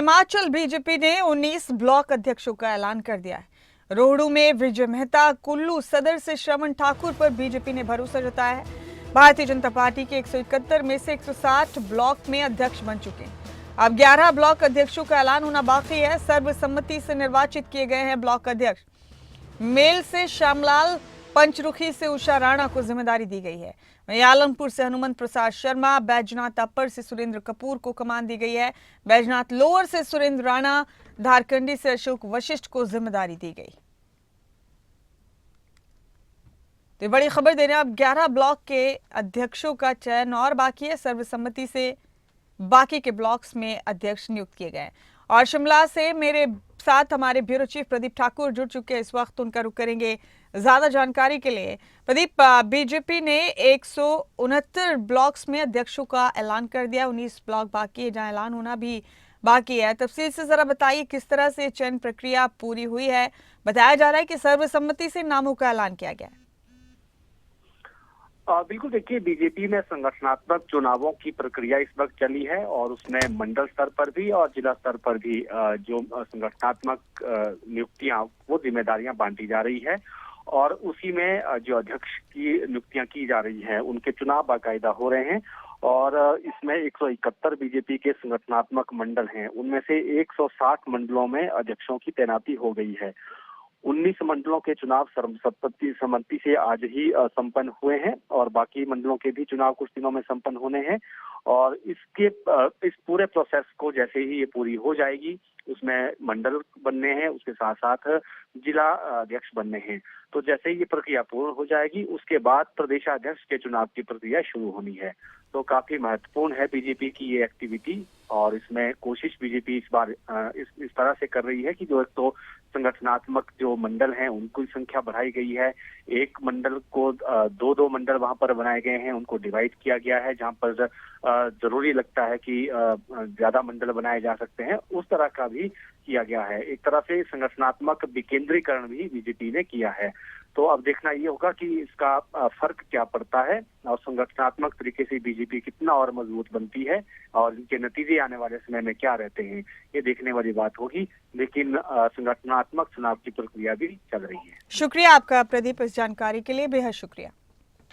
Himachal BJP ने 19 block अध्यक्षों का ऐलान कर दिया है। रोहडू में विजय मेहता, कुल्लू सदर से श्रवण ठाकुर पर बीजेपी ने भरोसा जताया है। भारतीय जनता पार्टी के 171 में से 160 ब्लॉक में अध्यक्ष बन चुके हैं। अब 11 ब्लॉक अध्यक्षों का ऐलान होना बाकी है। सर्वसम्मति से निर्वाचित किए गए हैं ब्लॉक अध्यक्ष। मेल से श्यामलाल, पंचरुखी से उषा राणा को जिम्मेदारी दी गई है। वहीं आलमपुर से हनुमंत प्रसाद शर्मा, बैजनाथ अपर से सुरेंद्र कपूर को कमान दी गई है। बैजनाथ लोअर से सुरेंद्र राणा, धारकंडी से अशोक वशिष्ठ को जिम्मेदारी दी गई। तो बड़ी खबर दे रहे हैं, अब 11 ब्लॉक के अध्यक्षों का चयन और बाकी है। सर्वसम्मति से बाकी के ब्लॉक्स में अध्यक्ष नियुक्त किए गए। और शिमला से मेरे साथ हमारे ब्यूरो चीफ प्रदीप ठाकुर जुड़ चुके हैं। इस वक्त उनका रुख करेंगे ज्यादा जानकारी के लिए। प्रदीप, बीजेपी ने 169 ब्लॉक्स में अध्यक्षों का ऐलान कर दिया। 19 ब्लॉक बाकी है जहां ऐलान होना भी बाकी है। तफसील से जरा बताइए किस तरह से चयन प्रक्रिया पूरी हुई है। बताया जा रहा है कि सर्वसम्मति से नामों का ऐलान किया गया है। बिल्कुल, देखिए, बीजेपी में संगठनात्मक चुनावों की प्रक्रिया इस वक्त चली है और उसमें मंडल स्तर पर भी और जिला स्तर पर भी जो संगठनात्मक नियुक्तियां, वो जिम्मेदारियां बांटी जा रही है और उसी में जो अध्यक्ष की नियुक्तियां की जा रही हैं उनके चुनाव बाकायदा हो रहे हैं। और इसमें 171 बीजेपी के संगठनात्मक मंडल हैं, उनमें से 160 मंडलों में अध्यक्षों की तैनाती हो गई है। 19 मंडलों के चुनाव सर्वसम्मति से आज ही संपन्न हुए हैं और बाकी मंडलों के भी चुनाव कुछ दिनों में संपन्न होने हैं। और इस पूरे प्रोसेस को जैसे ही ये पूरी हो जाएगी, उसमें मंडल बनने हैं, उसके साथ साथ जिला अध्यक्ष बनने हैं। तो जैसे ही ये प्रक्रिया पूर्ण हो जाएगी, उसके बाद प्रदेशाध्यक्ष के चुनाव की प्रक्रिया शुरू होनी है। तो काफी महत्वपूर्ण है बीजेपी की ये एक्टिविटी और इसमें कोशिश बीजेपी इस बार इस तरह से कर रही है कि जो एक तो संगठनात्मक जो मंडल हैं उनकी संख्या बढ़ाई गई है। एक मंडल को दो मंडल वहां पर बनाए गए हैं, उनको डिवाइड किया गया है। जहां पर जरूरी लगता है कि ज्यादा मंडल बनाए जा सकते हैं, उस तरह का भी किया गया है। एक तरह से संगठनात्मक विकेंद्रीकरण भी बीजेपी ने किया है। तो अब देखना ये होगा कि इसका फर्क क्या पड़ता है और संगठनात्मक तरीके से बीजेपी कितना और मजबूत बनती है और इनके नतीजे आने वाले समय में क्या रहते हैं, ये देखने वाली बात होगी। लेकिन संगठनात्मक चुनाव की प्रक्रिया भी चल रही है। शुक्रिया आपका प्रदीप, इस जानकारी के लिए बेहद शुक्रिया।